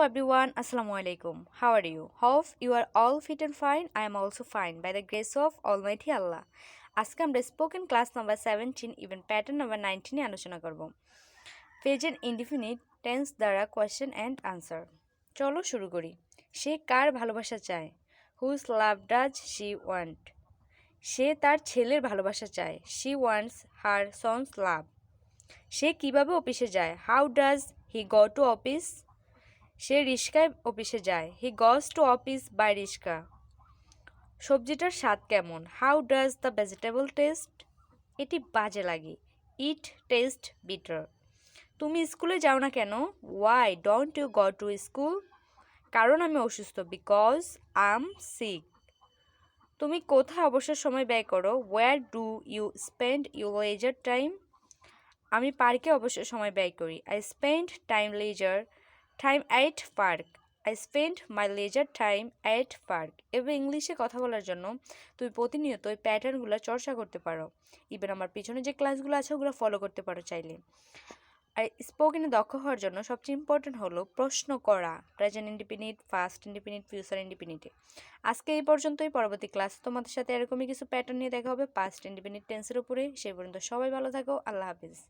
everyone, Assalamu alaikum. How are you? Hope you are all fit and fine. I am also fine by the grace of Almighty Allah. আজকে আমরা spoken class number 17 even pattern number 19 এ আলোচনা করব। Present indefinite tense দ্বারা question and answer. চলো শুরু করি। সে কার ভালোবাসা চায়? Whose love does she want? সে তার ছেলের ভালোবাসা চায়। She wants her sons love. সে কিভাবে অফিসে যায়? How does he go to office? সে রিক্সায় অফিসে যায়। He goes to office by rickshaw. সবজিটার স্বাদ কেমন? How does the vegetable taste? এটি বাজে লাগে। It taste bitter. তুমি স্কুলে যাও না কেন? Why don't you go to school? কারণ আমি অসুস্থ। Because I am sick. তুমি কোথায় অবসর সময় ব্যয় করো? Where do you spend your leisure time? আমি পার্কে অবসর সময় ব্যয় করি। I spend time at park. I spend my leisure time at park. এবার ইংলিশে কথা বলার জন্য তুমি প্রতিনিয়ত ওই প্যাটার্নগুলো চর্চা করতে পারো। ইভেন আমার পিছনে যে ক্লাসগুলো আছে ওগুলো ফলো করতে পারো চাইলে। আর স্পোকেনে দক্ষ হওয়ার জন্য সবচেয়ে ইম্পর্টেন্ট হলো প্রশ্ন করা। Present independent, past independent, future ইন্ডিপেন্ডেন্টে। আজকে এই পর্যন্তই। পরবর্তী ক্লাস তোমাদের সাথে এরকমই কিছু প্যাটার্ন নিয়ে দেখা হবে পাস্ট ইন্ডিপেন্ডেন্ট টেন্সের উপরে। সেই পর্যন্ত সবাই ভালো থাকো। আল্লাহ হাফিজ।